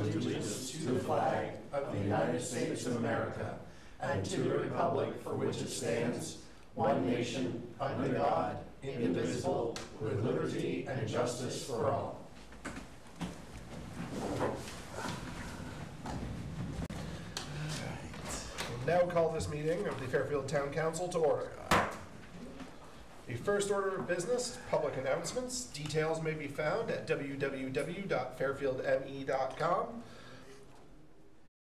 allegiance to the flag of the United States of America and to the republic for which it stands, one nation, under God, indivisible, with liberty and justice for all. We'll now call this meeting of the Fairfield Town Council to order. The first order of business, public announcements. Details may be found at www.fairfieldme.com.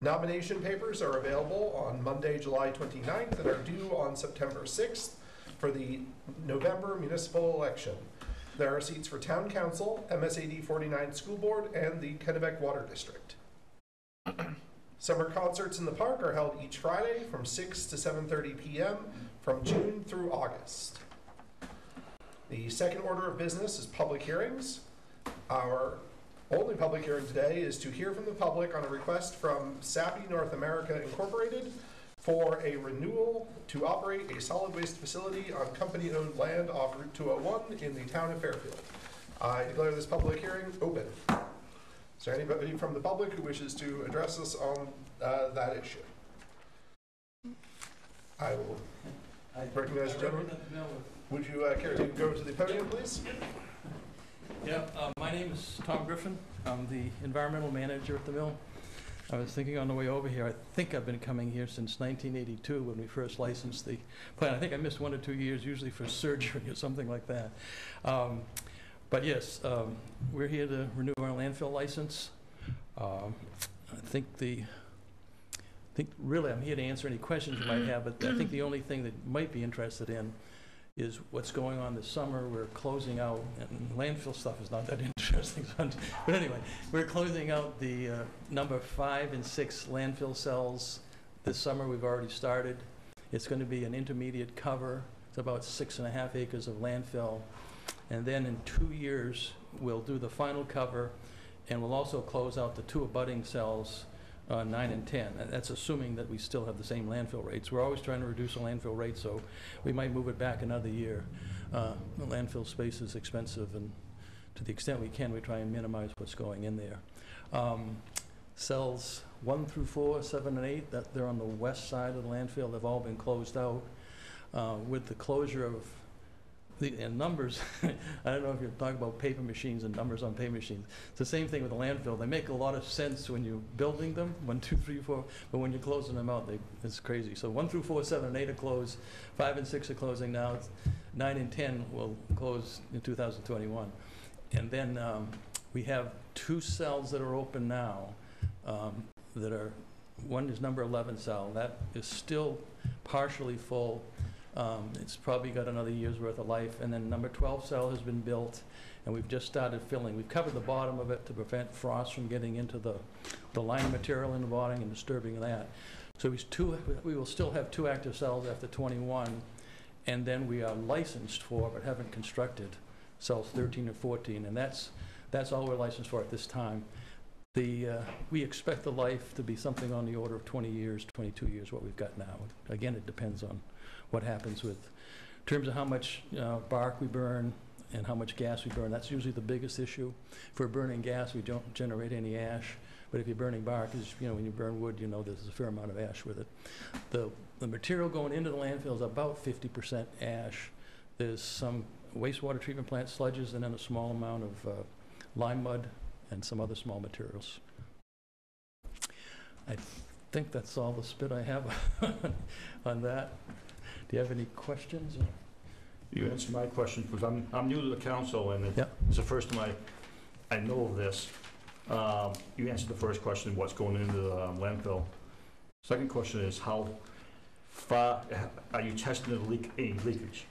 Nomination papers are available on Monday, July 29th and are due on September 6th for the November municipal election. There are seats for Town Council, MSAD 49 School Board, and the Kennebec Water District. Summer concerts in the park are held each Friday from 6 to 7:30 p.m. from June through August. The second order of business is public hearings. Our only public hearing today is to hear from the public on a request from Sappi North America Incorporated for a renewal to operate a solid waste facility on company-owned land off Route 201 in the town of Fairfield. I declare this public hearing open. Is there anybody from the public who wishes to address us on that issue? I will recognize the gentleman. Would you care to go to the podium, please? Yeah, my name is Tom Griffin. I'm the environmental manager at the mill. I was thinking on the way over here, I think I've been coming here since 1982 when we first licensed the plant. I think I missed 1 or 2 years, usually for surgery or something like that. But yes, we're here to renew our landfill license. I think really I'm here to answer any questions you might have, but I think the only thing that you might be interested in is what's going on this summer. We're closing out, and landfill stuff is not that interesting, but anyway, we're closing out the number 5 and 6 landfill cells this summer. We've already started. It's going to be an intermediate cover. It's about 6.5 acres of landfill. And then in 2 years, we'll do the final cover, and we'll also close out the 2 abutting cells, 9 and 10. That's assuming that we still have the same landfill rates. We're always trying to reduce the landfill rate, so we might move it back another year. The landfill space is expensive, and to the extent we can, we try and minimize what's going in there. Cells 1 through 4, 7 and 8, they're on the west side of the landfill. They've all been closed out. With the closure of and numbers, I don't know if you're talking about paper machines and numbers on paper machines. It's the same thing with the landfill. They make a lot of sense when you're building them, 1, 2, 3, 4, but when you're closing them out, it's crazy. So 1 through 4, 7, and 8 are closed. 5 and 6 are closing now. 9 and 10 will close in 2021. And then we have 2 cells that are open now that are, one is number 11 cell. That is still partially full. It's probably got another year's worth of life. And then number 12 cell has been built, and we've just started filling. We've covered the bottom of it to prevent frost from getting into the liner material in the bottom and disturbing that. So we will still have 2 active cells after 21, and then we are licensed for, but haven't constructed, cells 13 and 14, and that's all we're licensed for at this time. We expect the life to be something on the order of 20 years, 22 years, what we've got now. Again, it depends on what happens in terms of how much bark we burn and how much gas we burn. That's usually the biggest issue. If we're burning gas, we don't generate any ash. But if you're burning bark, when you burn wood, there's a fair amount of ash with it. The material going into the landfill is about 50% ash. There's some wastewater treatment plant sludges and then a small amount of lime mud and some other small materials. I think that's all the spit I have on that. Do you have any questions? You answered my question, because I'm new to the council, and it's the first time I know of this. You answered the first question, what's going into the landfill. Second question is, how far are you testing any leakage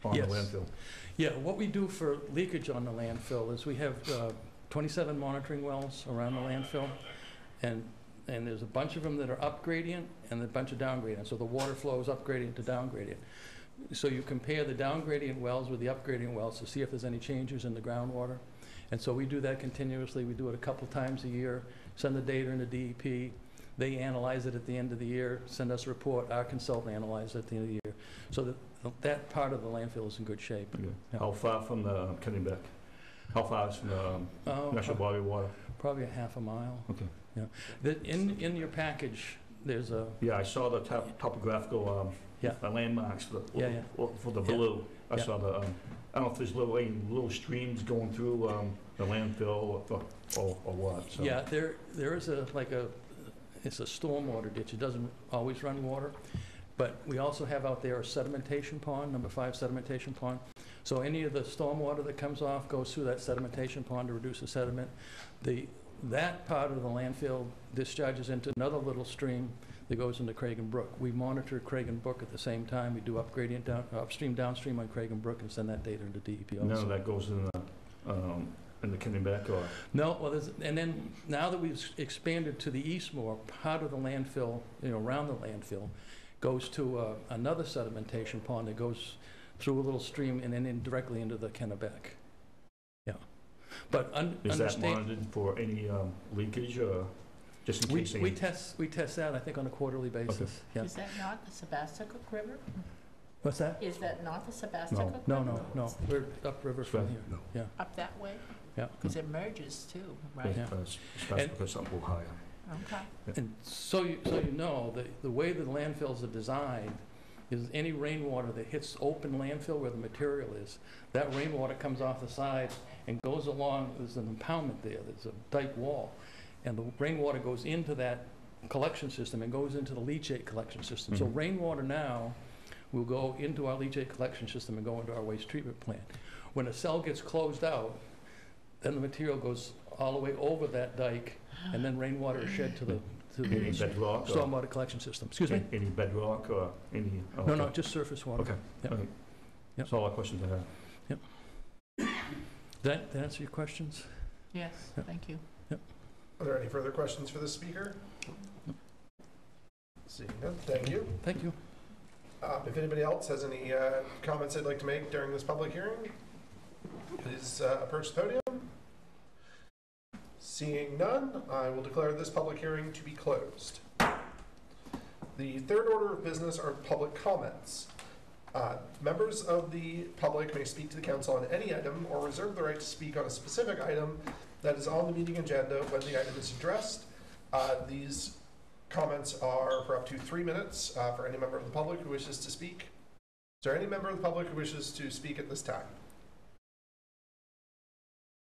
on the landfill? Yeah, what we do for leakage on the landfill is we have 27 monitoring wells around the landfill, and there's a bunch of them that are up gradient and a bunch of down gradient. So the water flow is up gradient to down gradient. So you compare the down gradient wells with the up gradient wells to see if there's any changes in the groundwater. And so we do that continuously. We do it a couple times a year, send the data into DEP. They analyze it at the end of the year, send us a report. Our consultant analyzes it at the end of the year. So that part of the landfill is in good shape. Okay. Yeah. How far from the Kennebec? How far is from the national body of water? Probably a half a mile. Okay. In your package, there's a, Yeah, I saw the topographical landmarks for the blue. I Yeah. saw the, I don't know if there's any little streams going through the landfill or what. So. yeah, there is it's a stormwater ditch. It doesn't always run water, but we also have out there a sedimentation pond, number 5 sedimentation pond. So any of the stormwater that comes off goes through that sedimentation pond to reduce the sediment. That part of the landfill discharges into another little stream that goes into Cragen Brook. We monitor Cragen Brook at the same time. We do upgradient upstream, downstream on Cragen Brook and send that data into DEP also. None of that goes in the Kennebec or? No, well, and then now that we've expanded to the east more, part of the landfill, around the landfill, goes to another sedimentation pond that goes through a little stream and then directly into the Kennebec. Yeah. But is that monitored for any leakage or just in case? We test that, I think, on a quarterly basis. Okay. Yeah. Is that not the Sebastopol River? What's that? Is that not the Sebastopol River? No. We're upriver from here. No. Yeah. Up that way? Yeah. Because it merges too, right? Yeah. Especially because something will higher. Okay. Yeah. And so you know, the way the landfills are designed is any rainwater that hits open landfill where the material is, that rainwater comes off the side and goes along, there's an impoundment there, there's a dike wall, and the rainwater goes into that collection system and goes into the leachate collection system. Mm-hmm. So rainwater now will go into our leachate collection system and go into our waste treatment plant. When a cell gets closed out, then the material goes all the way over that dike, and then rainwater is shed to the Any bedrock? stormwater collection system. Excuse me? Any bedrock or any? Oh, No, just surface water. Okay. Yep. Okay. Yep. That's all our questions I have. That answer your questions? Yes, Yep. thank you. Are there any further questions for the speaker? Seeing none, thank you. Thank you. If anybody else has any comments they'd like to make during this public hearing, please approach the podium. Seeing none, I will declare this public hearing to be closed. The third order of business are public comments. Members of the public may speak to the council on any item or reserve the right to speak on a specific item that is on the meeting agenda when the item is addressed. These comments are for up to 3 minutes for any member of the public who wishes to speak. Is there any member of the public who wishes to speak at this time?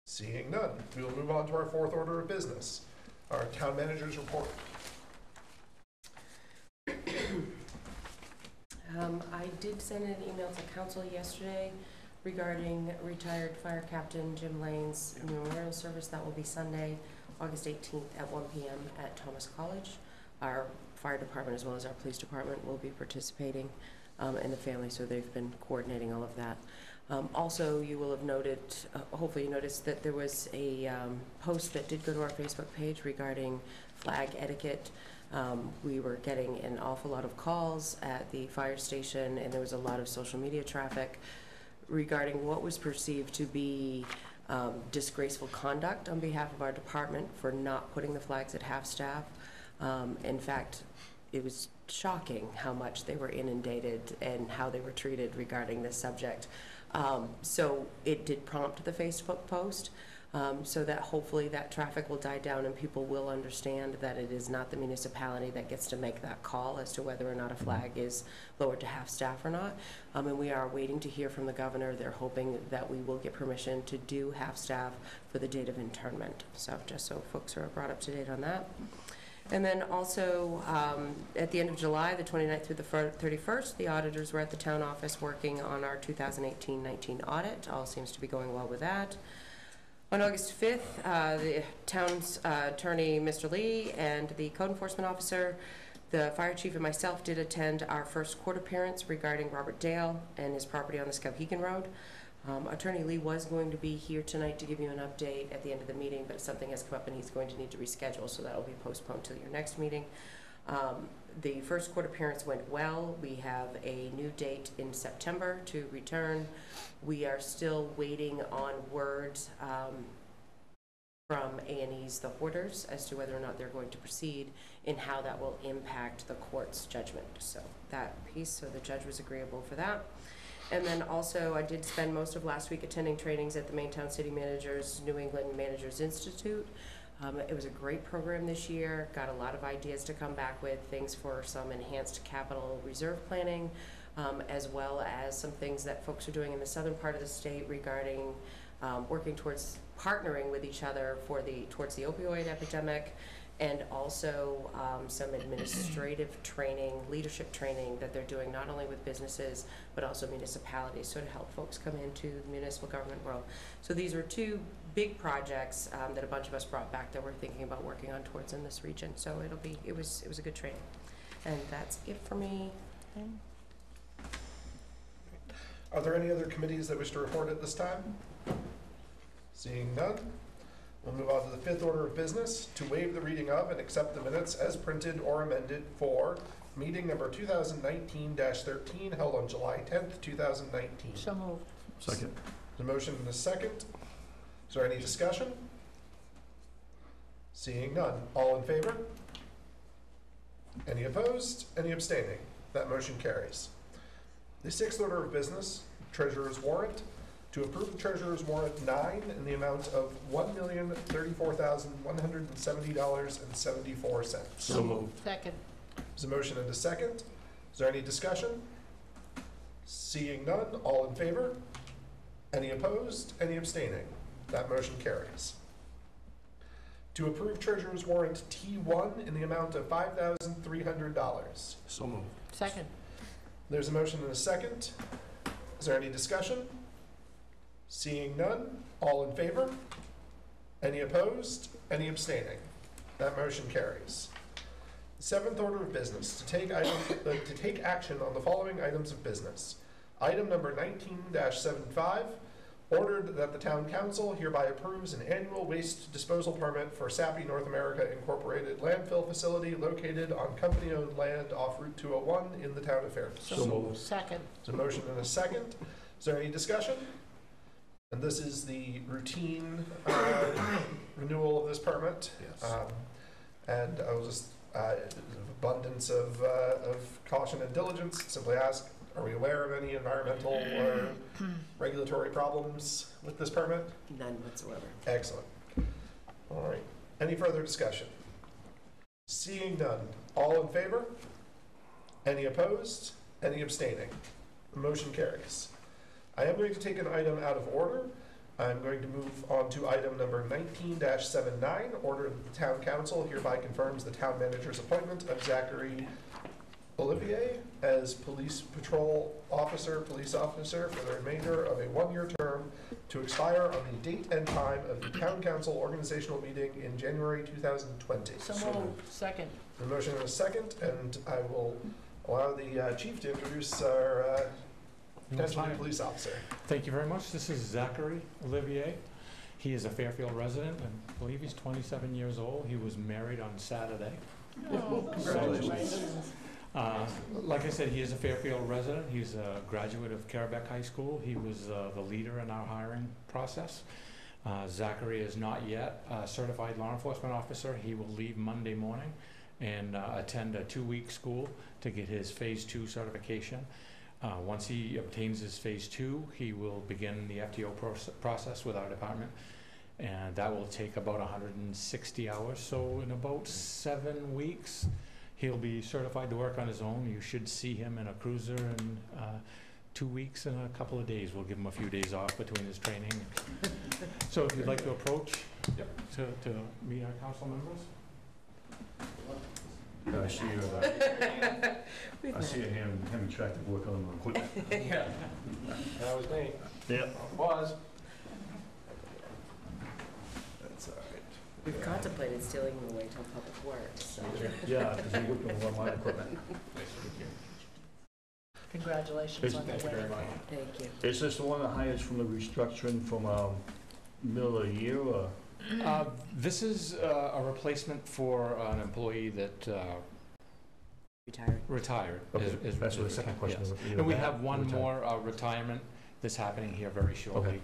Seeing none, we will move on to our fourth order of business, our town manager's report. I did send an email to council yesterday regarding retired fire captain Jim Lane's memorial service. That will be Sunday, August 18th at 1 p.m. at Thomas College. Our fire department as well as our police department will be participating in the family, so they've been coordinating all of that. Also, you will have noted, hopefully you noticed that there was a post that did go to our Facebook page regarding flag etiquette. We were getting an awful lot of calls at the fire station, and there was a lot of social media traffic regarding what was perceived to be disgraceful conduct on behalf of our department for not putting the flags at half-staff. In fact, it was shocking how much they were inundated and how they were treated regarding this subject. So it did prompt the Facebook post, so that hopefully that traffic will die down and people will understand that it is not the municipality that gets to make that call as to whether or not a flag is lowered to half-staff or not. And we are waiting to hear from the governor. They're hoping that we will get permission to do half-staff for the date of internment. So just so folks are brought up to date on that. And then also, at the end of July, the 29th through the 31st, the auditors were at the town office working on our 2018-19 audit. All seems to be going well with that. On August 5th, the town's attorney, Mr. Lee, and the code enforcement officer, the fire chief, and myself did attend our first court appearance regarding Robert Dale and his property on the Skowhegan Road. Attorney Lee was going to be here tonight to give you an update at the end of the meeting, but something has come up and he's going to need to reschedule, so that will be postponed to your next meeting. The first court appearance went well. We have a new date in September to return. We are still waiting on word from A&E's The Hoarders as to whether or not they're going to proceed and how that will impact the court's judgment. So that piece, so the judge was agreeable for that. And then also, I did spend most of last week attending trainings at the Maintown City Managers New England Managers Institute. It was a great program this year, got a lot of ideas to come back with, things for some enhanced capital reserve planning, as well as some things that folks are doing in the southern part of the state regarding working towards partnering with each other for towards the opioid epidemic, and also some administrative training, leadership training that they're doing not only with businesses but also municipalities, so to help folks come into the municipal government world. So these were two big projects that a bunch of us brought back that we're thinking about working on towards in this region. So it was a good training, and that's it for me. Are there any other committees that wish to report at this time? Seeing none, we'll move on to the fifth order of business, to waive the reading of and accept the minutes as printed or amended for meeting number 2019-13 held on July 10th, 2019. So moved. Second. There's a motion and a second. Is there any discussion? Seeing none. All in favor? Any opposed? Any abstaining? That motion carries. The sixth order of business, treasurer's warrant, to approve the treasurer's warrant 9 in the amount of $1,034,170.74. So moved. Second. There's a motion and a second. Is there any discussion? Seeing none, all in favor? Any opposed? Any abstaining? That motion carries. To approve treasurer's warrant T1 in the amount of $5,300. So moved. Second. There's a motion and a second. Is there any discussion? Seeing none, all in favor? Any opposed? Any abstaining? That motion carries. Seventh order of business, to take action on the following items of business. Item number 19-75, ordered that the town council hereby approves an annual waste disposal permit for Sappi North America Incorporated landfill facility located on company-owned land off Route 201 in the town of Fairfield. So moved. Second. There's a motion and a second. Is there any discussion? And this is the routine renewal of this permit. Yes. And I will just, abundance of caution and diligence, simply ask, are we aware of any environmental or regulatory problems with this permit? None whatsoever. Excellent. All right. Any further discussion? Seeing none. All in favor? Any opposed? Any abstaining? The motion carries. I am going to take an item out of order. I'm going to move on to item number 19-79, order that the town council hereby confirms the town manager's appointment of Zachary Olivier as police patrol officer, police officer for the remainder of a one-year term to expire on the date and time of the town council organizational meeting in January 2020. So moved. Second. The motion and a second, and I will allow the chief to introduce our potential new police officer. Thank you very much. This is Zachary Olivier. He is a Fairfield resident, and I believe he's 27 years old. He was married on Saturday. Oh, Congratulations. Like I said, he is a Fairfield resident. He's a graduate of Carrabeck High School. He was the leader in our hiring process. Zachary is not yet a certified law enforcement officer. He will leave Monday morning and attend a 2-week school to get his Phase 2 certification. Once he obtains his Phase 2, he will begin the FTO process with our department, and that will take about 160 hours. So in about 7 weeks, he'll be certified to work on his own. You should see him in a cruiser in 2 weeks and a couple of days. We'll give him a few days off between his training. So if you'd like to approach to meet our council members. I see you, I see you having tractor work on the equipment. Yeah. That was me. Yeah. Was. That's all right. We've contemplated stealing them away till Public Works, so. Yeah, because you're working on my equipment. Congratulations on the Thank you way. very much. Thank you. Is this the one that hires from the restructuring from middle of the year, or? This is a replacement for an employee that retired. Okay, is that's what the second question yes. was. And we have one more retirement that's happening here very shortly.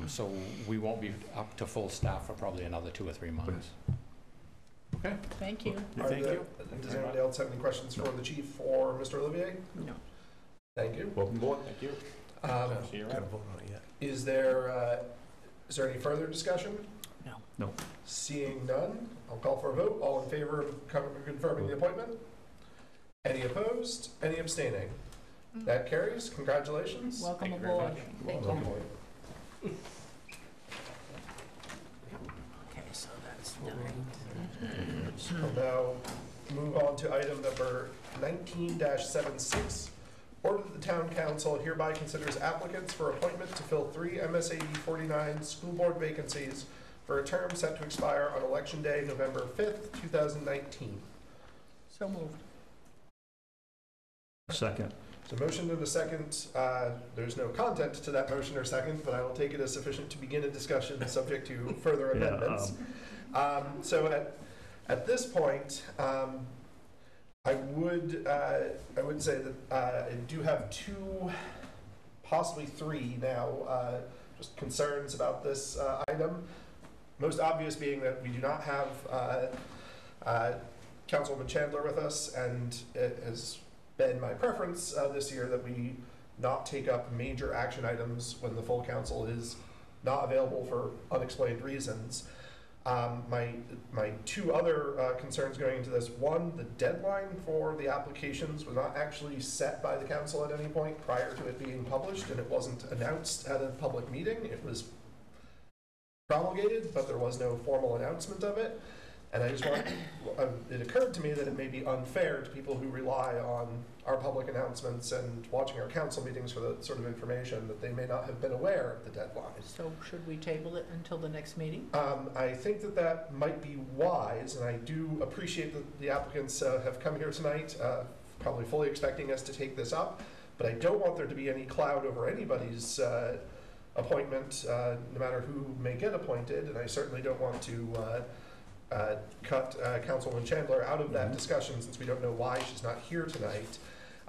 So we won't be up to full staff for probably another 2 or 3 months. Okay. Thank you. Thank you. Does anybody else have any questions for the chief or Mr. Olivier? No. Thank you. Welcome aboard. Thank you. See you around. Is there any further discussion? No. No. Seeing none, I'll call for a vote. All in favor of confirming the appointment? Any opposed? Any abstaining? That carries. Congratulations. Welcome Thank you very aboard. much. Thank Welcome. Okay, so that's done. I'll now move on to item number 19-76. Order that the town council hereby considers applicants for appointment to fill 3 MSAD 49 school board vacancies for a term set to expire on Election Day, November 5th, 2019. So moved. Second. So motion and a second. There's no content to that motion or second, but I will take it as sufficient to begin a discussion subject to further amendments. So at this point, I would say that I do have 2, possibly 3 now, just concerns about this item. Most obvious being that we do not have Councilwoman Chandler with us, and it has been my preference this year that we not take up major action items when the full council is not available for unexplained reasons. My 2 other concerns going into this: 1, the deadline for the applications was not actually set by the council at any point prior to it being published, and it wasn't announced at a public meeting. It was promulgated, but there was no formal announcement of it. And I just want, it occurred to me that it may be unfair to people who rely on our public announcements and watching our council meetings for the sort of information that they may not have been aware of the deadline. So should we table it until the next meeting? I think that might be wise, and I do appreciate that the applicants have come here tonight, probably fully expecting us to take this up, but I don't want there to be any cloud over anybody's appointment, no matter who may get appointed, and I certainly don't want to cut Councilwoman Chandler out of that discussion since we don't know why she's not here tonight.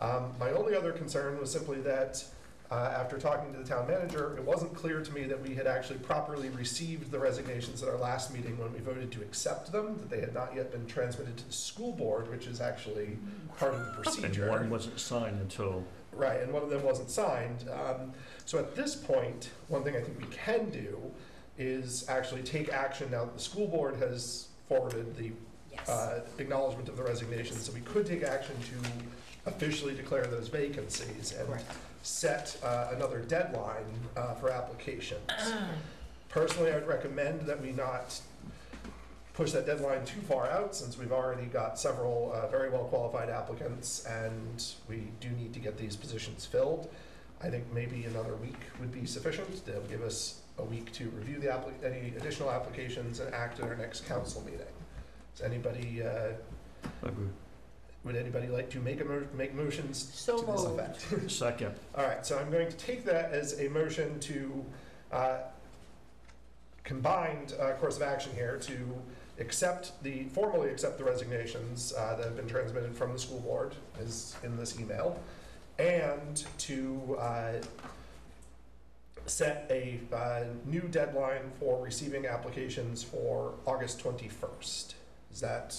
My only other concern was simply that after talking to the town manager, it wasn't clear to me that we had actually properly received the resignations at our last meeting when we voted to accept them, that they had not yet been transmitted to the school board, which is actually part of the procedure. And one wasn't signed until... Right, and one of them wasn't signed. So at this point, one thing I think we can do is actually take action now that the school board has forwarded the acknowledgement of the resignation. So we could take action to officially declare those vacancies and set another deadline for applications. Personally, I would recommend that we not push that deadline too far out, since we've already got several very well qualified applicants and we do need to get these positions filled. I think maybe another week would be sufficient. They'll give us a week to review the any additional applications and act at our next council meeting. Does anybody, would anybody like to make motions So to this moved. effect? Second. All right, so I'm going to take that as a motion to combined course of action here to formally accept the resignations that have been transmitted from the school board, is in this email, and to set a new deadline for receiving applications for August 21st. Is that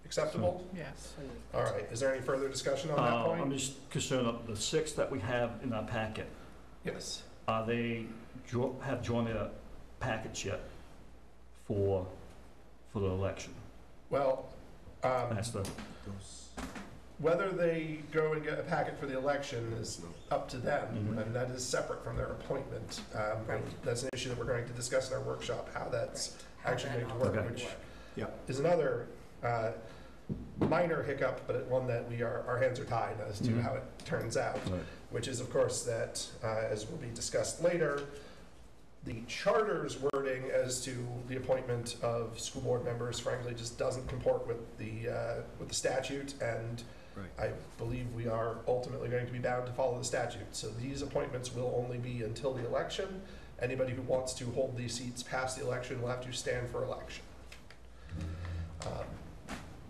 acceptable? Yes. All right, is there any further discussion on that point? I'm just concerned of the 6 that we have in our packet. Yes. Are they have joined their packets yet for the election? Well, That's the... whether they go and get a packet for the election is up to them, and that is separate from their appointment. That's an issue that we're going to discuss in our workshop, how that's actually going to work, Okay. which is another minor hiccup, but one that our hands are tied as to how it turns out, which is, of course, that, as will be discussed later, the charter's wording as to the appointment of school board members, frankly, just doesn't comport with the statute, and I believe we are ultimately going to be bound to follow the statute. So these appointments will only be until the election. Anybody who wants to hold these seats past the election will have to stand for election.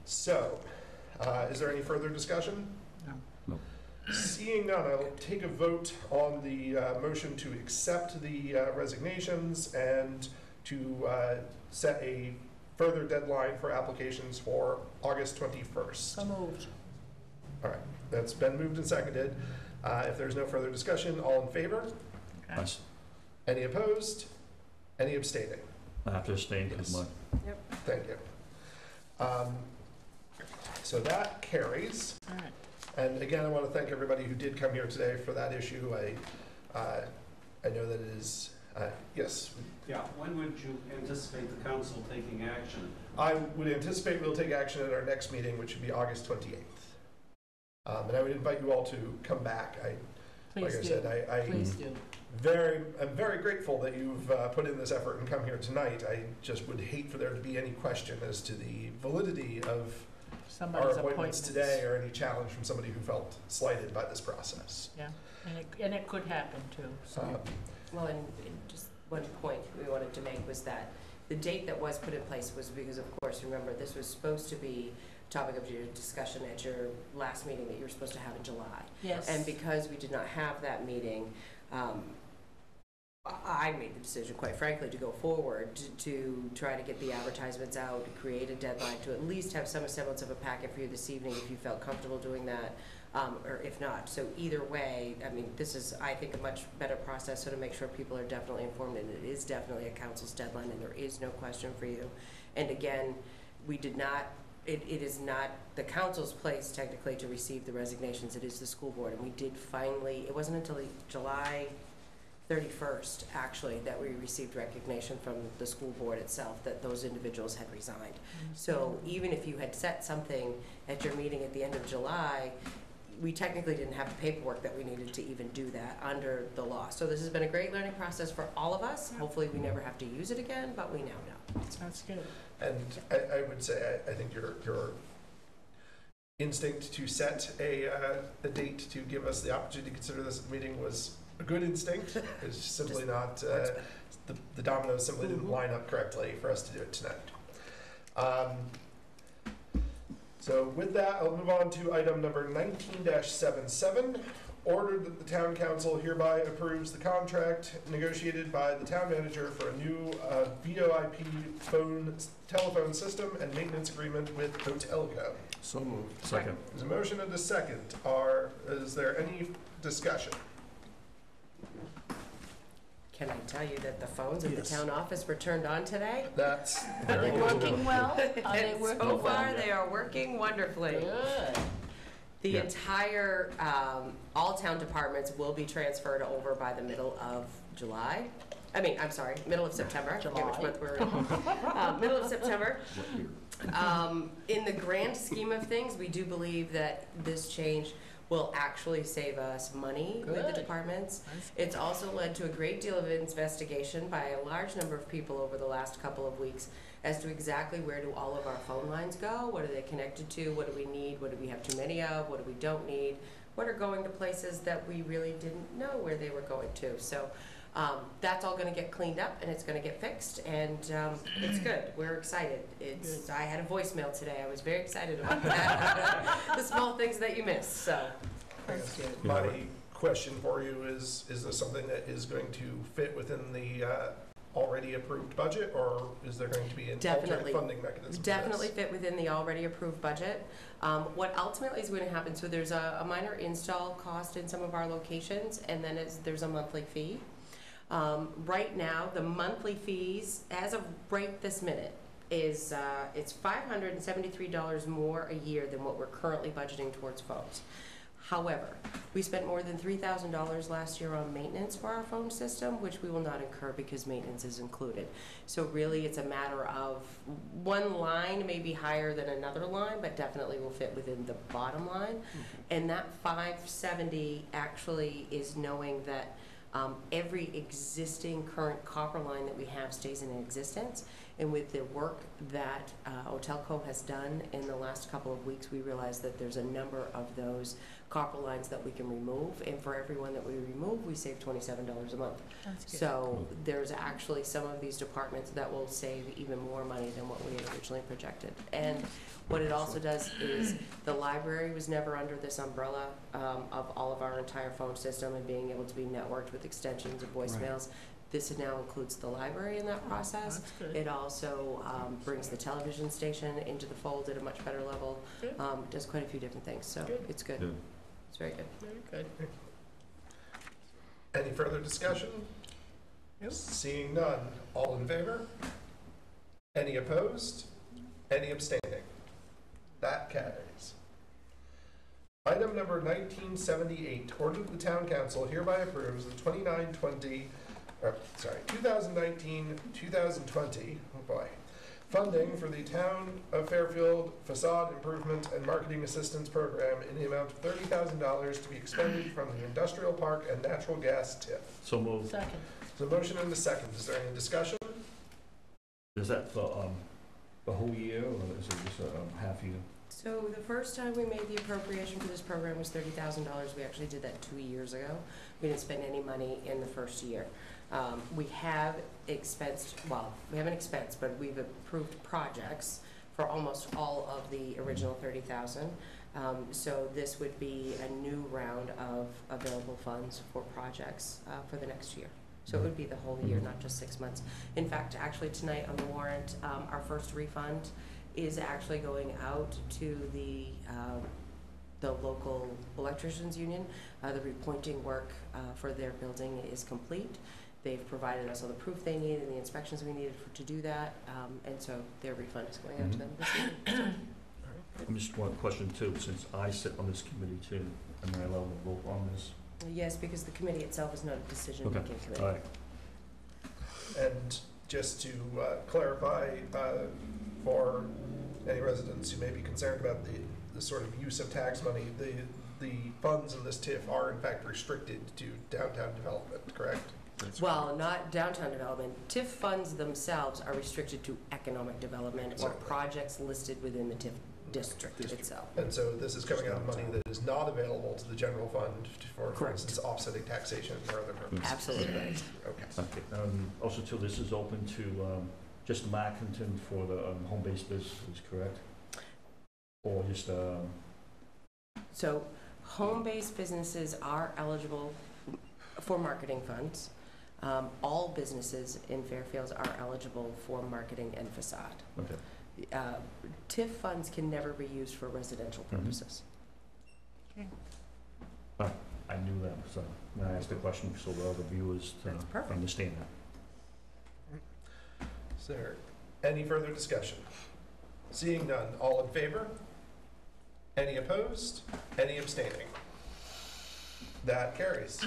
Is there any further discussion? No. Seeing none, I will take a vote on the motion to accept the resignations and to set a further deadline for applications for August 21st. So moved. All right, that's been moved and seconded. If there's no further discussion, all in favor? Okay. Any opposed? Any abstaining? I have to abstain because Yes. my, Thank you. So that carries. All right. And again, I want to thank everybody who did come here today for that issue. I know that it is, yes, Yeah, when would you anticipate the council taking action? I would anticipate we'll take action at our next meeting, which would be August 28th. And I would invite you all to come back. Like Please I do. said, Please do. I'm very grateful that you've put in this effort and come here tonight. I just would hate for there to be any question as to the validity of our Somebody's appointments today or any challenge from somebody who felt slighted by this process. Yeah, and it could happen too, so. Well, and just one point we wanted to make was that the date that was put in place was because, of course, remember, this was supposed to be topic of your discussion at your last meeting that you were supposed to have in July. Yes. And because we did not have that meeting, I made the decision, quite frankly, to go forward to try to get the advertisements out, to create a deadline, to at least have some semblance of a packet for you this evening if you felt comfortable doing that, or if not. So either way, I mean, this is, I think, a much better process, so to make sure people are definitely informed, and it is definitely a council's deadline, and there is no question for you. And again, we did not, it is not the council's place technically to receive the resignations, it is the school board, and we did finally, it wasn't until July 31st, actually, that we received recognition from the school board itself that those individuals had resigned. So even if you had set something at your meeting at the end of July, we technically didn't have the paperwork that we needed to even do that under the law. So this has been a great learning process for all of us. Hopefully we never have to use it again, but we now know. That's good. And I would say, I think your instinct to set a date to give us the opportunity to consider this meeting was a good instinct. It's simply not, the dominoes simply didn't line up correctly for us to do it tonight. So with that, I'll move on to item number 19-77. Ordered that the town council hereby approves the contract negotiated by the town manager for a new VoIP telephone system and maintenance agreement with Hotelco. So moved. second. There's a motion and a second. Is there any discussion? Can I tell you that the phones at Yes. the town office were turned on today? That's Are very they good. working well? Are they And working so well? far, they are working wonderfully. Good. The Yeah. entire, all town departments will be transferred over by the middle of July. I'm sorry, middle of September. I forget which July. month we're in. Middle of September. In the grand scheme of things, we do believe that this change will actually save us money with the Good. departments. That's good. It's also led to a great deal of investigation by a large number of people over the last couple of weeks as to exactly where do all of our phone lines go, what are they connected to, what do we need, what do we have too many of, what do we don't need, what are going to places that we really didn't know where they were going to. So that's all gonna get cleaned up and it's gonna get fixed, and it's good. We're excited. I had a voicemail today. I was very excited about that. The small things that you miss, so. I That's guess good. my question for you is this something that is going to fit within the already approved budget, or is there going to be an alternate Definitely. funding mechanism for this? Definitely fit within the already approved budget. What ultimately is going to happen, so there's a minor install cost in some of our locations, and then there's a monthly fee. Right now, the monthly fees, as of right this minute, is it's $573 more a year than what we're currently budgeting towards phones. However, we spent more than $3,000 last year on maintenance for our phone system, which we will not incur because maintenance is included. So really, it's a matter of one line may be higher than another line, but definitely will fit within the bottom line. And that $570 actually is knowing that every existing current copper line that we have stays in existence. And with the work that Hotelco has done in the last couple of weeks, we realized that there's a number of those copper lines that we can remove. And for every one that we remove, we save $27 a month. That's good. So there's actually some of these departments that will save even more money than what we had originally projected. And what it also does is the library was never under this umbrella of all of our entire phone system and being able to be networked with extensions of voicemails. This now includes the library in that process. That's good. It also brings the television station into the fold at a much better level. Good. Does quite a few different things, so Good. it's good. Good. It's very good. Very good. Any further discussion? Nope. Seeing none, all in favor? Any opposed? Any abstaining? That carries. Item number 1978, order that the town council hereby approves the 2019-2020, oh boy, funding for the Town of Fairfield Facade Improvement and Marketing Assistance Program in the amount of $30,000 to be expended from the Industrial Park and Natural Gas TIF. So moved. Second. So motion and a second. Is there any discussion? Is that for the whole year, or is it just a half year? So the first time we made the appropriation for this program was $30,000. We actually did that 2 years ago. We didn't spend any money in the first year. We have expensed, well, we haven't expensed, but we've approved projects for almost all of the original $30,000. So this would be a new round of available funds for projects for the next year. So it would be the whole year, not just 6 months. In fact, actually tonight on the warrant, our first refund is actually going out to the local electricians union. The repointing work for their building is complete. They've provided us all the proof they needed and the inspections we needed to do that, and so their refund is going out to them this evening. I'm just one question too, since I sit on this committee too, am I allowed to vote on this? Yes, because the committee itself is not a decision-making committee. All right. And just to clarify, for any residents who may be concerned about the sort of use of tax money, the funds in this TIF are in fact restricted to downtown development, correct? Well, not downtown development. TIF funds themselves are restricted to economic development or projects listed within the TIF district itself. And so this is coming out of money that is not available to the general fund for instance, offsetting taxation or other purposes. Absolutely right. Okay. Okay. Also too, this is open to just Marketing for the home-based businesses, correct? Or just So home-based businesses are eligible for marketing funds. All businesses in Fairfield are eligible for marketing and facade. okay. TIF funds can never be used for residential purposes. I knew that, so when I asked the question, so the other viewers That's perfect. understand that. Is there any further discussion? Seeing none, all in favor? Any opposed? Any abstaining? That carries.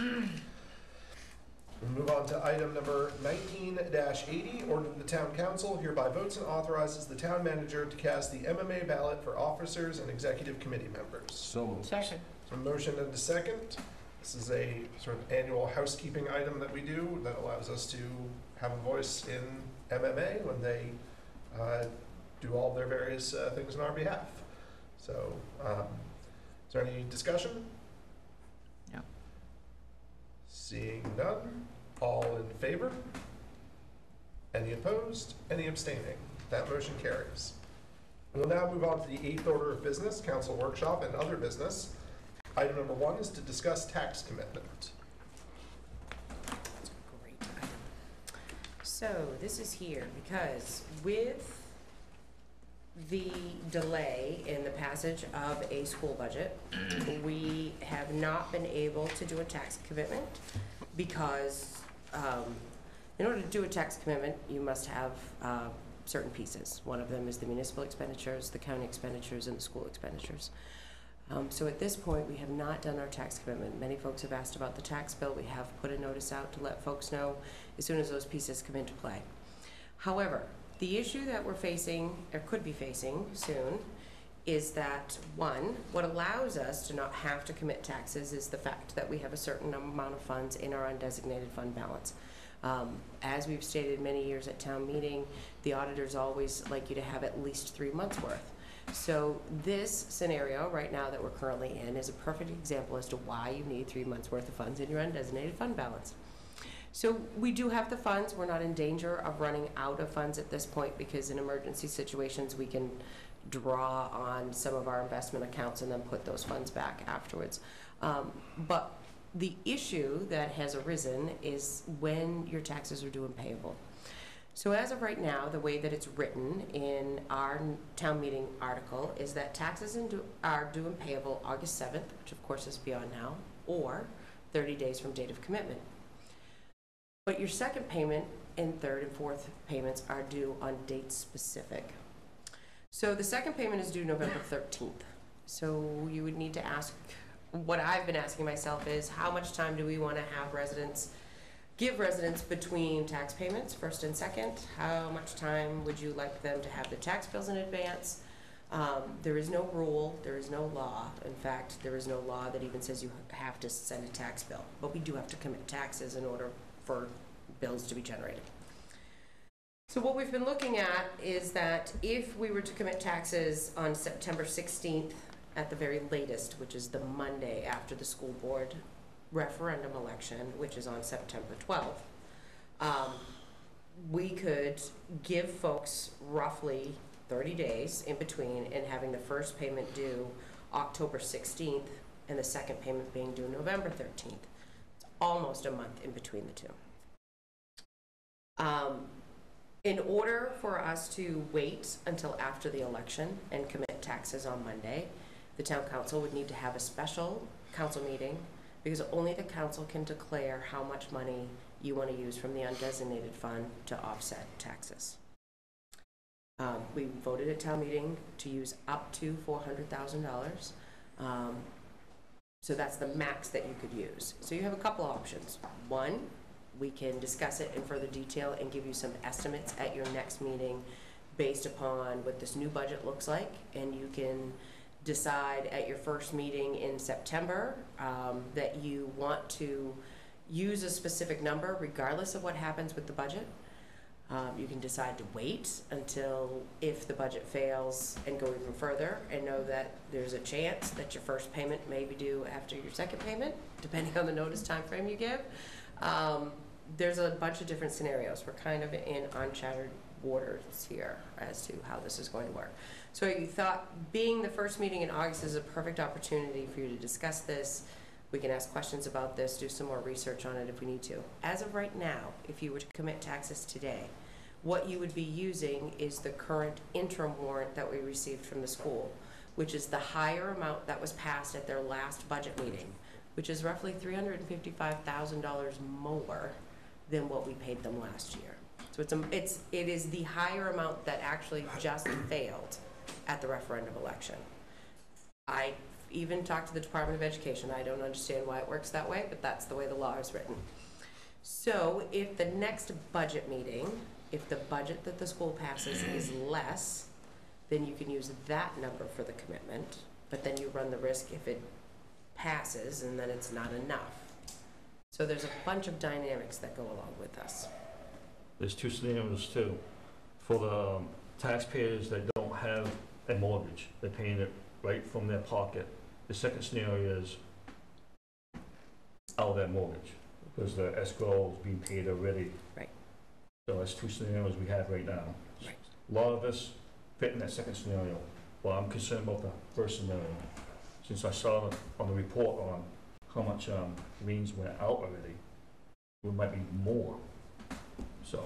We'll move on to item number 19-80, order that the town council hereby votes and authorizes the town manager to cast the MMA ballot for officers and executive committee members. So moved. Second. So motion and a second. This is a sort of annual housekeeping item that we do that allows us to have a voice in MMA when they do all their various things on our behalf. So, is there any discussion? No. Seeing none, all in favor? Any opposed? Any abstaining? That motion carries. We'll now move on to the 8th order of business, council workshop and other business. Item number 1 is to discuss tax commitment. That's a great item. So this is here because with the delay in the passage of a school budget, we have not been able to do a tax commitment because in order to do a tax commitment, you must have certain pieces. One of them is the municipal expenditures, the county expenditures, and the school expenditures. So at this point, we have not done our tax commitment. Many folks have asked about the tax bill. We have put a notice out to let folks know as soon as those pieces come into play. However, the issue that we're facing, or could be facing soon, is that, one, what allows us to not have to commit taxes is the fact that we have a certain amount of funds in our undesignated fund balance. As we've stated many years at town meeting, the auditors always like you to have at least 3 months worth. So this scenario right now that we're currently in is a perfect example as to why you need 3 months worth of funds in your undesignated fund balance. So we do have the funds. We're not in danger of running out of funds at this point because in emergency situations we can draw on some of our investment accounts and then put those funds back afterwards. But the issue that has arisen is when your taxes are due and payable. So as of right now, the way that it's written in our town meeting article is that taxes are due and payable August 7th, which of course is beyond now, or 30 days from date of commitment. But your second payment and third and fourth payments are due on dates specific. So the second payment is due November 13th. So you would need to ask, what I've been asking myself is, how much time do we want to have residents, give residents between tax payments, first and second? How much time would you like them to have their tax bills in advance? There is no rule, there is no law. In fact, there is no law that even says you have to send a tax bill, but we do have to commit taxes in order for bills to be generated. So what we've been looking at is that if we were to commit taxes on September 16th at the very latest, which is the Monday after the school board referendum election, which is on September 12th, we could give folks roughly 30 days in between and having the first payment due October 16th and the second payment being due November 13th. It's almost a month in between the two. In order for us to wait until after the election and commit taxes on Monday, the town council would need to have a special council meeting, because only the council can declare how much money you want to use from the undesignated fund to offset taxes. We voted at town meeting to use up to $400,000. So that's the max that you could use. So you have a couple options. One, we can discuss it in further detail and give you some estimates at your next meeting based upon what this new budget looks like, and you can decide at your first meeting in September that you want to use a specific number regardless of what happens with the budget. You can decide to wait until if the budget fails and go even further and know that there's a chance that your first payment may be due after your second payment, depending on the notice time frame you give. There's a bunch of different scenarios. We're kind of in uncharted waters here as to how this is going to work. So you thought being the first meeting in August is a perfect opportunity for you to discuss this. We can ask questions about this, do some more research on it if we need to. As of right now, if you were to commit taxes today, what you would be using is the current interim warrant that we received from the school, which is the higher amount that was passed at their last budget meeting, which is roughly $355,000 more than what we paid them last year. So it is the higher amount that actually just failed at the referendum election. I even talked to the Department of Education. I don't understand why it works that way, but that's the way the law is written. So if the next budget meeting, if the budget that the school passes is less, then you can use that number for the commitment, but then you run the risk if it passes and then it's not enough. So there's a bunch of dynamics that go along with this. There's two scenarios too. For the taxpayers that don't have a mortgage, they're paying it right from their pocket. The second scenario is out of that mortgage, because the escrow is being paid already. Right. So that's two scenarios we have right now. Right. A lot of us fit in that second scenario. Well, I'm concerned about the first scenario, since I saw on the report on how much liens went out already. It might be more. So.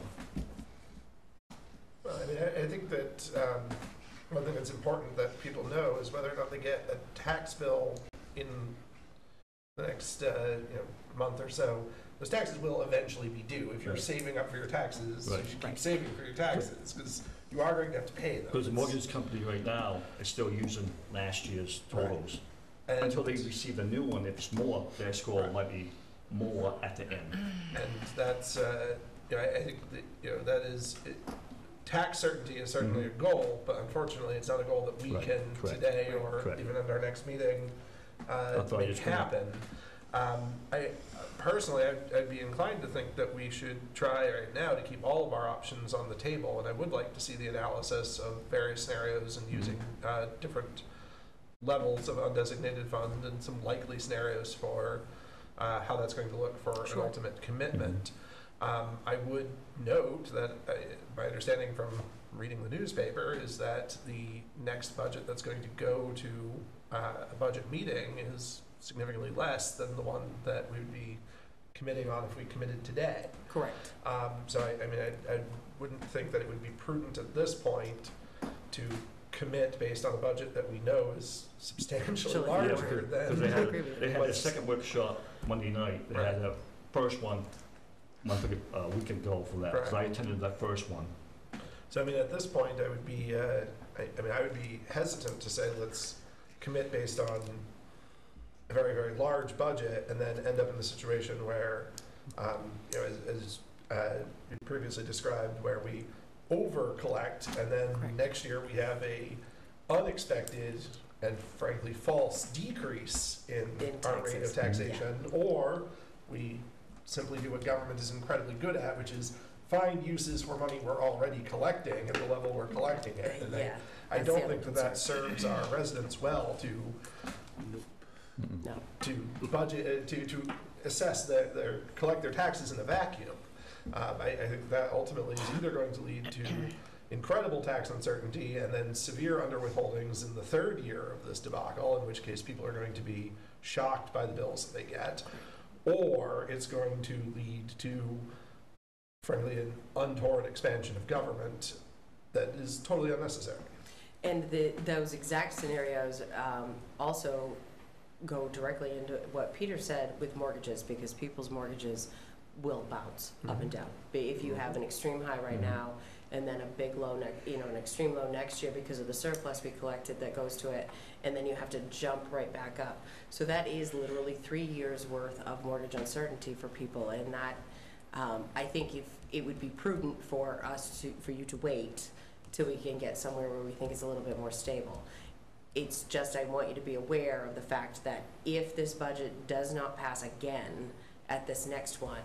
Well, I mean, I think that one thing that's important that people know is whether or not they get a tax bill in the next month or so. Those taxes will eventually be due. If you're saving up for your taxes, Right. you should keep saving for your taxes, because you are going to have to pay them. Because the mortgage company right now is still using last year's totals. And Until they receive the new one, if it's more, their score might be more at the end. And that's, I think that, that is, tax certainty is certainly a goal, but unfortunately, it's not a goal that we Right. can Correct. today or Correct. even at our next meeting thought make you were happen. I personally, I'd be inclined to think that we should try right now to keep all of our options on the table, and I would like to see the analysis of various scenarios and using different levels of undesignated fund and some likely scenarios for how that's going to look for an ultimate commitment. I would note that my understanding from reading the newspaper is that the next budget that's going to go to a budget meeting is significantly less than the one that we would be committing on if we committed today. Correct. So I wouldn't think that it would be prudent at this point to commit based on a budget that we know is substantially larger than. Because they had their second workshop Monday night. They had the first one a week ago for that, because I attended that first one. So I mean, at this point, I would be, I would be hesitant to say let's commit based on a very, very large budget and then end up in the situation where, you know, as you previously described, where we over collect and then next year we have a unexpected and frankly false decrease in our rate of taxation, or we simply do what government is incredibly good at, which is find uses for money we're already collecting at the level we're collecting it. And I don't think that serves our residents well to budget, to assess collect their taxes in a vacuum. I think that ultimately is either going to lead to incredible tax uncertainty and then severe underwithholdings in the third year of this debacle, in which case people are going to be shocked by the bills that they get, or it's going to lead to, frankly, an untoward expansion of government that is totally unnecessary. And those exact scenarios also go directly into what Peter said with mortgages, because people's mortgages will bounce up and down. If you have an extreme high right now, and then a big low, an extreme low next year because of the surplus we collected that goes to it, and then you have to jump right back up. So that is literally 3 years worth of mortgage uncertainty for people, and that I think if it would be prudent for you to wait till we can get somewhere where we think it's a little bit more stable. It's just, I want you to be aware of the fact that if this budget does not pass again at this next one,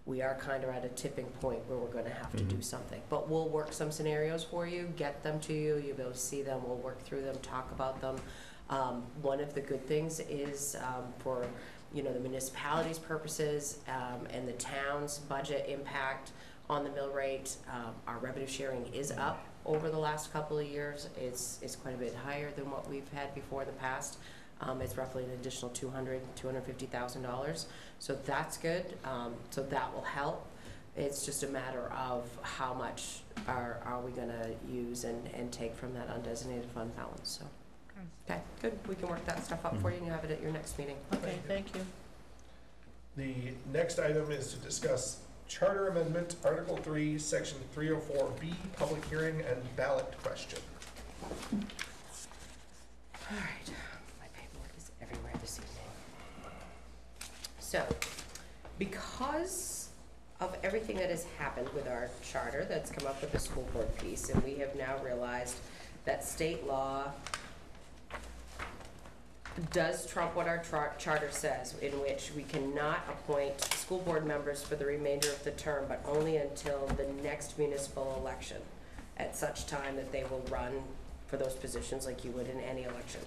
we are kind of at a tipping point where we're going to have to do something. But we'll work some scenarios for you, get them to you, you'll be able to see them, we'll work through them, talk about them. One of the good things is for the municipality's purposes and the town's budget impact on the mill rate, our revenue sharing is up over the last couple of years. It's quite a bit higher than what we've had before in the past. It's roughly an additional $250,000. So that's good. So that will help. It's just a matter of how much are we going to use and take from that undesignated fund balance. So, okay, good. We can work that stuff up for you and you have it at your next meeting. Okay, thank you. The next item is to discuss Charter Amendment, Article 3, Section 304B, public hearing and ballot question. All right. My paperwork is everywhere this evening. So, because of everything that has happened with our charter that's come up with the school board piece, and we have now realized that state law does trump what our charter says, in which we cannot appoint school board members for the remainder of the term, but only until the next municipal election, at such time that they will run for those positions like you would in any election.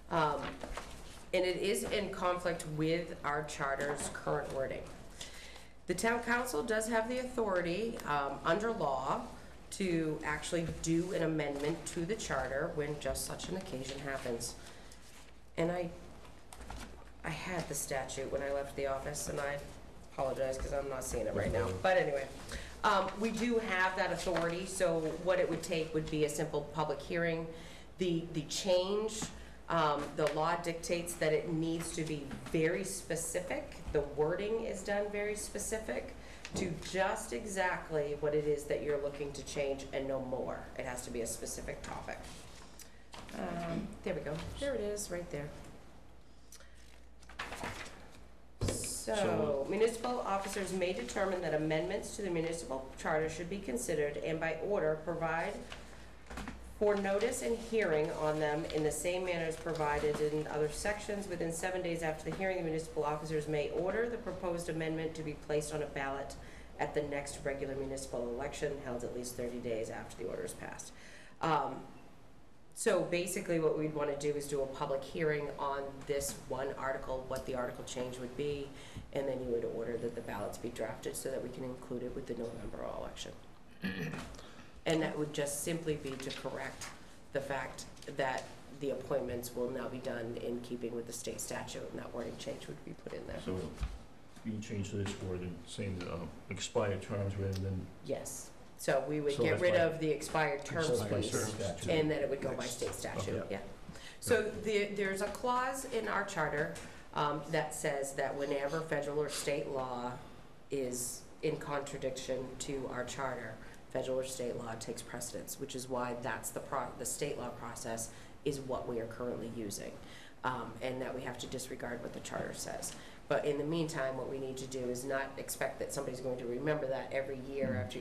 And it is in conflict with our charter's current wording. The town council does have the authority under law to actually do an amendment to the charter when just such an occasion happens. And I had the statute when I left the office, and I apologize because I'm not seeing it right now. But anyway, we do have that authority, so what it would take would be a simple public hearing. The change, the law dictates that it needs to be very specific. The wording is done very specific to just exactly what it is that you're looking to change and no more. It has to be a specific topic. There we go. There it is, right there. So, municipal officers may determine that amendments to the municipal charter should be considered and by order provide for notice and hearing on them in the same manner as provided in other sections. Within 7 days after the hearing, the municipal officers may order the proposed amendment to be placed on a ballot at the next regular municipal election, held at least 30 days after the order is passed. So basically what we'd want to do is do a public hearing on this one article, what the article change would be, and then you would order that the ballots be drafted so that we can include it with the November election. And that would just simply be to correct the fact that the appointments will now be done in keeping with the state statute, and that wording change would be put in there. So you change to this word and saying expired terms rather than... Yes. So we would So get that's rid by- of the expired terms piece, and then it would go by state statute, yeah. So there's a clause in our charter that says that whenever federal or state law is in contradiction to our charter. Federal or state law takes precedence, which is why that's the state law process is what we are currently using, and that we have to disregard what the charter says. But in the meantime, what we need to do is not expect that somebody's going to remember that every year after,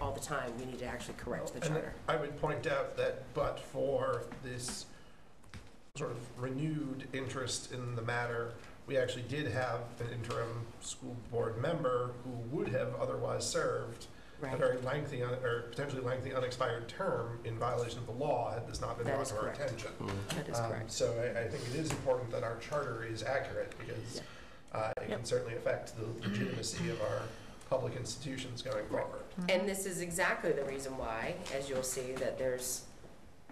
all the time. We need to actually correct the charter. I would point out that but for this sort of renewed interest in the matter, we actually did have an interim school board member who would have otherwise served a very lengthy or potentially lengthy unexpired term in violation of the law had this not been brought to our attention. That is correct. So I think it is important that our charter is accurate because it can certainly affect the legitimacy of our public institutions going forward. And this is exactly the reason why, as you'll see, that there's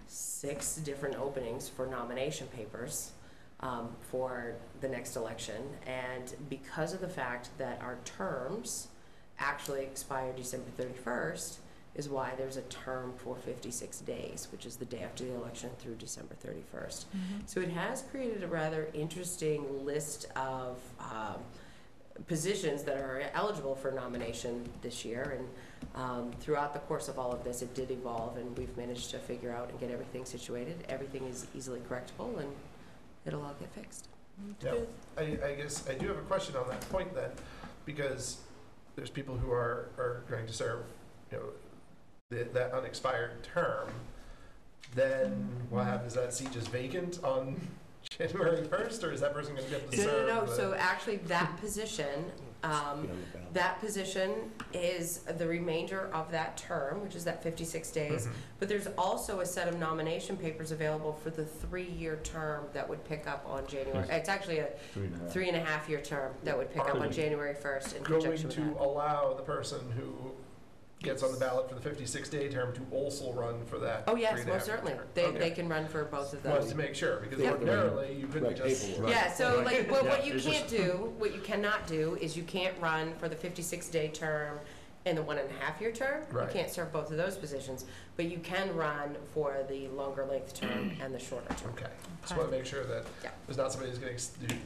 6 different openings for nomination papers for the next election. And because of the fact that our terms actually expire December 31st, is why there's a term for 56 days, which is the day after the election through December 31st. So it has created a rather interesting list of positions that are eligible for nomination this year, and throughout the course of all of this, it did evolve, and we've managed to figure out and get everything situated. Everything is easily correctable, and it'll all get fixed. Yeah, I guess I do have a question on that point then, because there's people who are going to serve, that unexpired term. Then what happens? Is that seat just vacant on January 1st, or is that person going to get to serve? No. So actually, that position, is the remainder of that term, which is that 56 days. But there's also a set of nomination papers available for the 3-year term that would pick up on January. It's actually a 3.5-year term that would pick up on January 1st in conjunction with that. Going to allow the person who gets on the ballot for the 56-day term to also run for that. Oh yes, most certainly. They can run for both of those. Just to make sure, because ordinarily you couldn't just. Yeah. So what you can't do, what you cannot do, is you can't run for the 56-day term and the 1.5-year term. Right. You can't serve both of those positions, but you can run for the longer length term and the shorter term. Okay. Just want to make sure that there's not somebody who's getting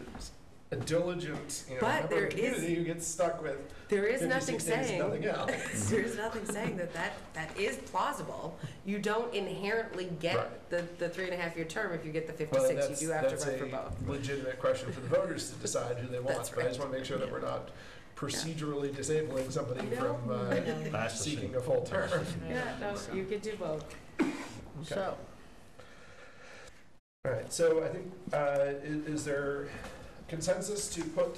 a diligent, member of the community who gets stuck with. There is nothing saying. Nothing else. There is nothing saying that is plausible. You don't inherently get the 3.5-year term if you get the 56. You do have to run for both. That's a legitimate question for the voters to decide who they want. That's But I just want to make sure that we're not procedurally disabling somebody from seeking a full term. You can do both. Okay. So, All right. So I think is there consensus to put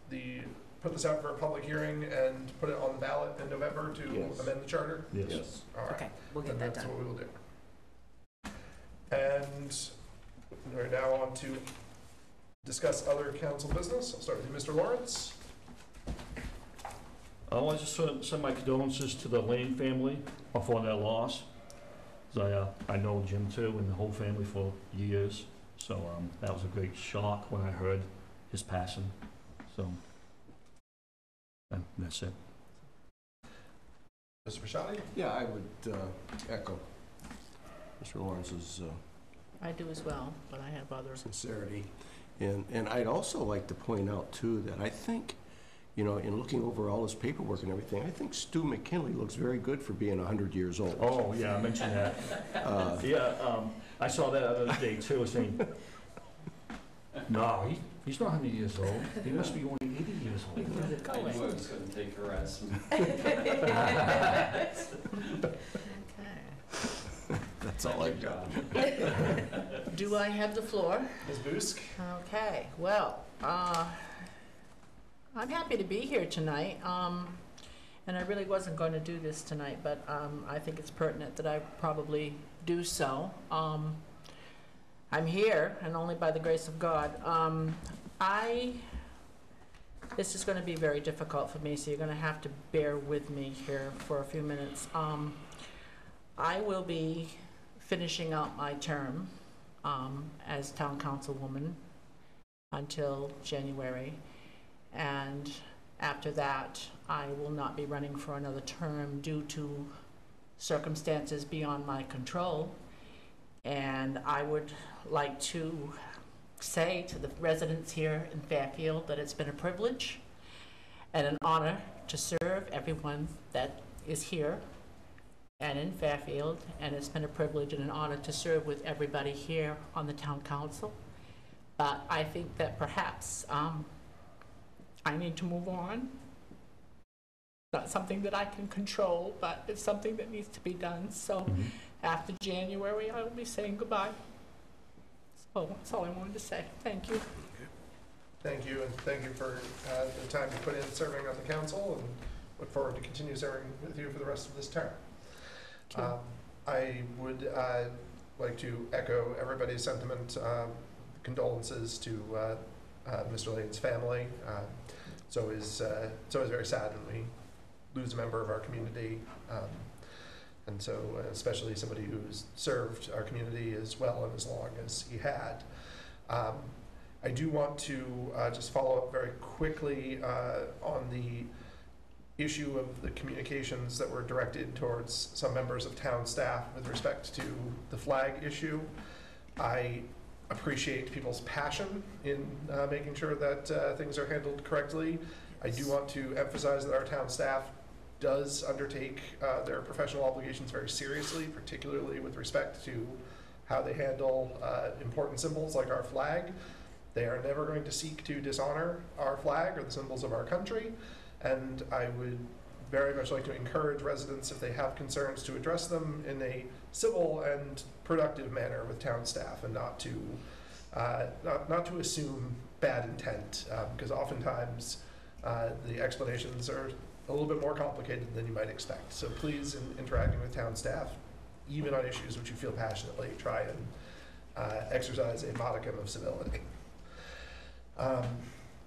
this out for a public hearing and put it on the ballot in November to amend the charter? Yes. All right. Okay, we'll get that That's done. what we will do. And we're now on to discuss other council business. I'll start with you, Mr. Lawrence. I want to just send my condolences to the Lane family for their loss. I know Jim too and the whole family for years. So that was a great shock when I heard his passing. So that's it. Mr. Bashadi? Yeah, I would echo Mr. Lawrence's I do as well, but I have others. sincerity. And I'd also like to point out, too, that I think, in looking over all his paperwork and everything, I think Stu McKinley looks very good for being 100 years old. Oh, yeah, I mentioned that. I saw that other day, too, saying, no, he's not 100 years old. He must be only 80 years old. I knew I was going to take harassment. Okay. That's all I've got. Do I have the floor? Ms. Busk? Okay, well, I'm happy to be here tonight, and I really wasn't going to do this tonight, but I think it's pertinent that I probably do so. I'm here, and only by the grace of God. This is going to be very difficult for me, so you're going to have to bear with me here for a few minutes. I will be finishing out my term as town councilwoman until January, and after that I will not be running for another term due to circumstances beyond my control. And I would like to say to the residents here in Fairfield that it's been a privilege and an honor to serve everyone that is here and in Fairfield, and it's been a privilege and an honor to serve with everybody here on the town council. But I think that perhaps I need to move on. Not something that I can control, but it's something that needs to be done. So after January, I will be saying goodbye. So that's all I wanted to say. Thank you. Thank you, and thank you for the time you put in serving on the council, and look forward to continue serving with you for the rest of this term. I would like to echo everybody's sentiment, condolences to Mr. Lane's family. It's always very sad when we lose a member of our community, and so especially somebody who's served our community as well and as long as he had. I do want to just follow up very quickly on the issue of the communications that were directed towards some members of town staff with respect to the flag issue. I appreciate people's passion in making sure that things are handled correctly. I do want to emphasize that our town staff does undertake their professional obligations very seriously, particularly with respect to how they handle important symbols like our flag. They are never going to seek to dishonor our flag or the symbols of our country, and I would very much like to encourage residents, if they have concerns, to address them in a civil and productive manner with town staff, and not to assume bad intent, because oftentimes the explanations are a little bit more complicated than you might expect. So please, in interacting with town staff, even on issues which you feel passionately, try and exercise a modicum of civility.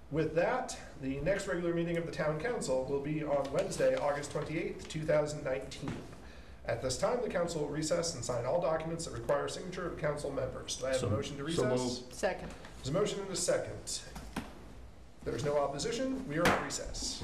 With that, the next regular meeting of the Town Council will be on Wednesday, August 28th, 2019. At this time, the council will recess and sign all documents that require signature of council members. Do I have a motion to recess? So moved. Second. There's a motion and a second. If there's no opposition, we are at recess.